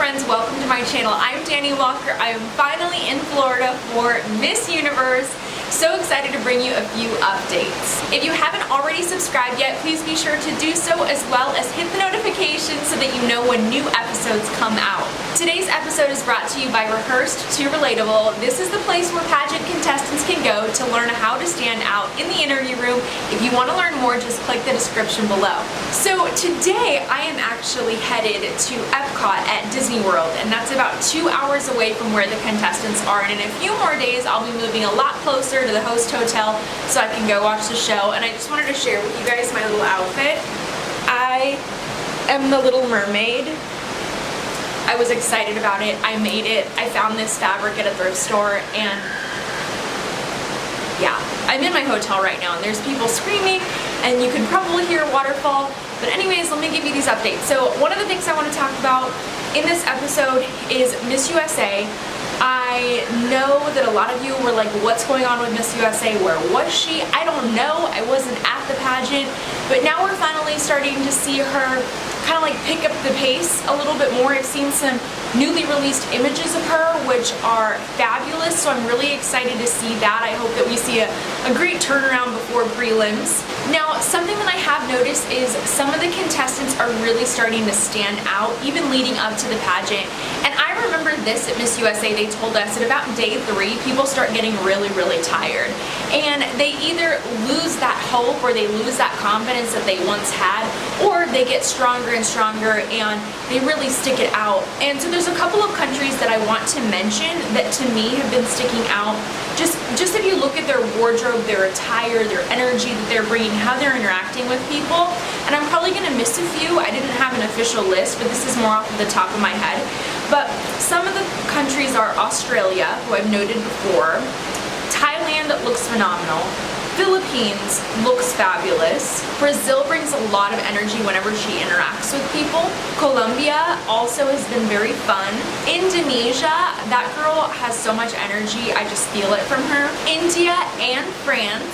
friends, welcome to my channel. I'm Danny Walker. I am finally in Florida for Miss Universe. So excited to bring you a few updates. If you haven't already subscribed yet, please be sure to do so, as well as hit the notification so that you know when new episodes come out. Today's episode is brought to you by Rehearsed to Relatable. This is the place where pageant contestants can go to learn how to stand out in the interview room. If you want to learn more, just click the description below. So today I am actually headed to Epcot at Disney World, and that's about 2 hours away from where the contestants are. And in a few more days, I'll be moving a lot closer to the host hotel so I can go watch the show. And I just wanted to share with you guys my little outfit. I am the Little Mermaid. I was excited about it. I made it. I found this fabric at a thrift store, and yeah, I'm in my hotel right now and there's people screaming and you can probably hear a waterfall. But anyways, let me give you these updates. So one of the things I want to talk about in this episode is Miss USA. I know that a lot of you were like, what's going on with Miss USA? Where was she? I don't know. I wasn't at the pageant, but now we're finally starting to see her kind of like pick up the pace a little bit more. I've seen some newly released images of her, which are fabulous, so I'm really excited to see that. I hope that we see a great turnaround before prelims. Now, something that I have noticed is some of the contestants are really starting to stand out, even leading up to the pageant. And I remember this at Miss USA, they told us at about day 3, people start getting really, really tired. And they either lose that hope or they lose that confidence that they once had, or they get stronger and stronger and they really stick it out. And so there's a couple of countries that I want to mention that to me have been sticking out. Just if you look at their wardrobe, their attire, their energy that they're bringing, how they're interacting with people. And I'm probably going to miss a few. I didn't have an official list, but this is more off of the top of my head. But some of the countries are Australia, who I've noted before. Thailand looks phenomenal. Philippines looks fabulous. Brazil brings a lot of energy whenever she interacts with people. Colombia also has been very fun. Indonesia, that girl has so much energy, I just feel it from her. India and France.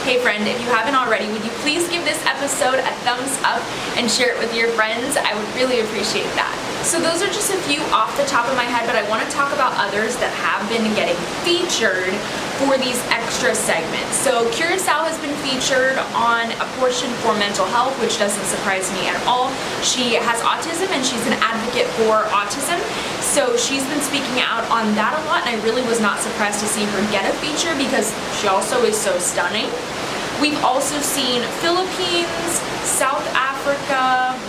Hey friend, if you haven't already, would you please give this episode a thumbs up and share it with your friends? I would really appreciate that. So those are just a few off the top of my head, but I want to talk about others that have been getting featured for these extra segments. So Curacao has been featured on a portion for mental health, which doesn't surprise me at all. She has autism and she's an advocate for autism. So she's been speaking out on that a lot, and I really was not surprised to see her get a feature because she also is so stunning. We've also seen Philippines, South Africa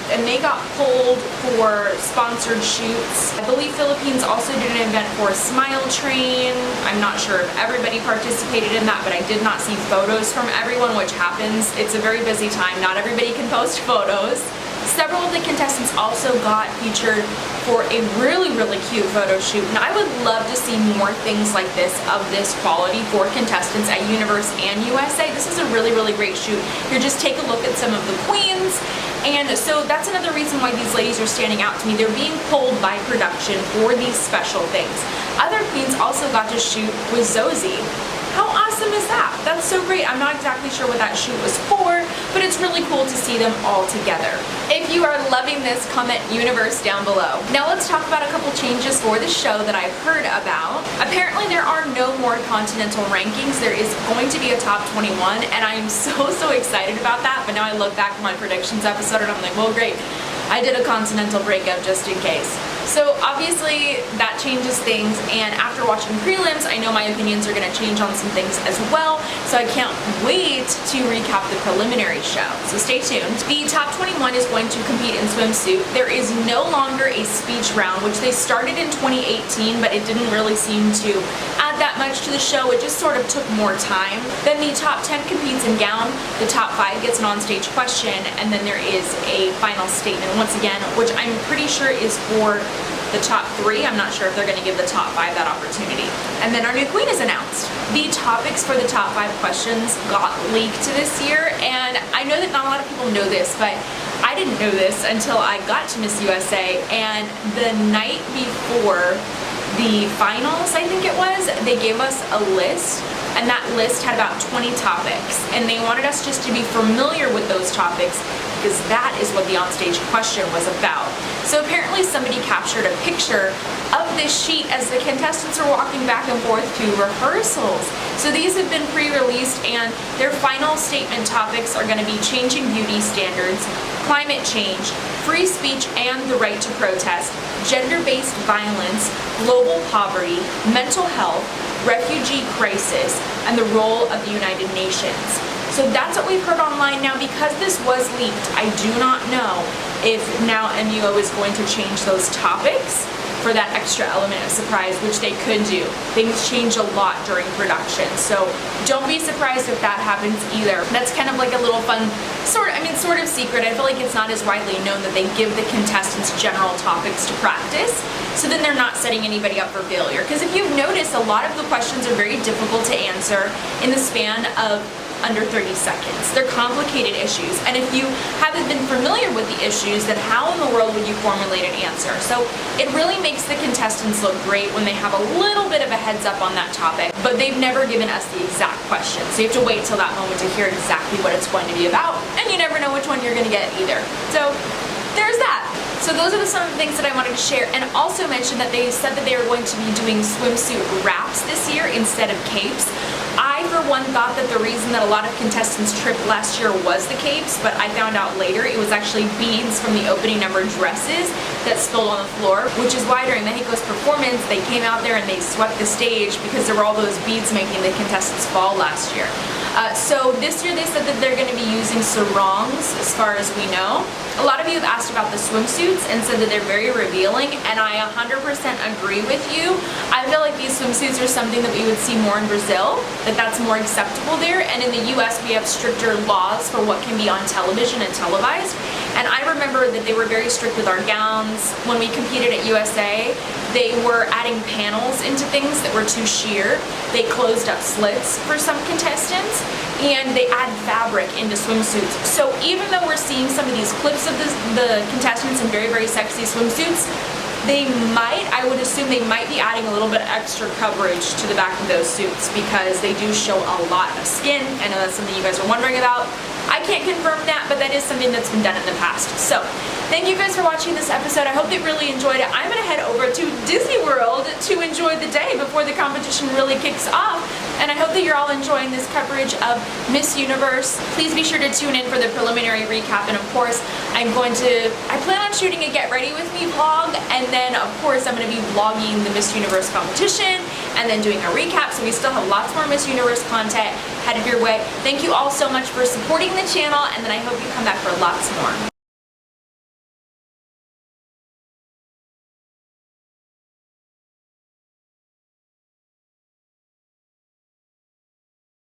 and they got pulled for sponsored shoots. I believe Philippines also did an event for a Smile Train. I'm not sure if everybody participated in that, but I did not see photos from everyone, which happens. It's a very busy time. Not everybody can post photos. Several of the contestants also got featured for a really, really cute photo shoot, and I would love to see more things like this, of this quality, for contestants at Universe and USA. This is a really, really great shoot. Here, just take a look at some of the queens, and so that's another reason why these ladies are standing out to me. They're being pulled by production for these special things. Other queens also got to shoot with Zoe. How awesome is that? That's so great. I'm not exactly sure what that shoot was for, but it's really cool to see them all together. If you are loving this, comment Universe down below. Now let's talk about a couple changes for the show that I've heard about. Apparently there are no more continental rankings. There is going to be a top 21, and I am so excited about that. But now I look back at my predictions episode and I'm like, well, great. I did a continental breakup just in case. So obviously that changes things, and after watching prelims, I know my opinions are going to change on some things as well, so I can't wait to recap the preliminary show. So stay tuned. The top 21 is going to compete in swimsuit. There is no longer a speech round, which they started in 2018, but it didn't really seem to add that much to the show. It just sort of took more time. Then the top 10 competes in gown, the top 5 gets an onstage question, and then there is a final statement, once again, which I'm pretty sure is for the top 3. I'm not sure if they're going to give the top 5 that opportunity. And then our new queen is announced. The topics for the top 5 questions got leaked this year, and I know that not a lot of people know this, but I didn't know this until I got to Miss USA, and the night before the finals, I think it was, they gave us a list, and that list had about 20 topics, and they wanted us just to be familiar with those topics because that is what the onstage question was about. So apparently somebody captured a picture of this sheet as the contestants are walking back and forth to rehearsals. So these have been pre-released, and their final statement topics are going to be changing beauty standards, climate change, free speech and the right to protest, gender-based violence, global poverty, mental health, refugee crisis, and the role of the United Nations. So that's what we've heard online. Now, because this was leaked, I do not know if now MUO is going to change those topics for that extra element of surprise, which they could do. Things change a lot during production, so don't be surprised if that happens either. That's kind of like a little fun, sort of secret. I feel like it's not as widely known that they give the contestants general topics to practice, so then they're not setting anybody up for failure. Because if you've noticed, a lot of the questions are very difficult to answer in the span of under 30 seconds. They're complicated issues, and if you haven't been familiar with the issues, then how in the world would you formulate an answer? So it really makes the contestants look great when they have a little bit of a heads up on that topic, but they've never given us the exact question. So you have to wait till that moment to hear exactly what it's going to be about, and you never know which one you're going to get either. So there's that. So those are some of the things that I wanted to share, and also mention that they said that they were going to be doing swimsuit wraps this year instead of capes. I, for one, thought that the reason that a lot of contestants tripped last year was the capes, but I found out later it was actually beads from the opening number dresses that spilled on the floor, which is why during Mexico's performance they came out there and they swept the stage because there were all those beads making the contestants fall last year. So this year they said that they're going to be using sarongs, as far as we know. A lot of you have asked about the swimsuits and said that they're very revealing, and I 100% agree with you. I feel like these swimsuits are something that we would see more in Brazil, that's more acceptable there, and in the US we have stricter laws for what can be on television and televised. And I remember that they were very strict with our gowns. When we competed at USA, they were adding panels into things that were too sheer. They closed up slits for some contestants, and they add fabric into swimsuits. So even though we're seeing some of these clips of the contestants in very, very sexy swimsuits, I would assume they might be adding a little bit of extra coverage to the back of those suits because they do show a lot of skin. I know that's something you guys are wondering about. I can't confirm that, but that is something that's been done in the past. So thank you guys for watching this episode. I hope you really enjoyed it. I'm gonna head over to Disney World to enjoy the day before the competition really kicks off. And I hope that you're all enjoying this coverage of Miss Universe. Please be sure to tune in for the preliminary recap. And of course, I plan on shooting a Get Ready With Me vlog. And then of course, I'm gonna be vlogging the Miss Universe competition and then doing a recap. So we still have lots more Miss Universe content headed your way. Thank you all so much for supporting the channel, and then I hope you come back for lots more.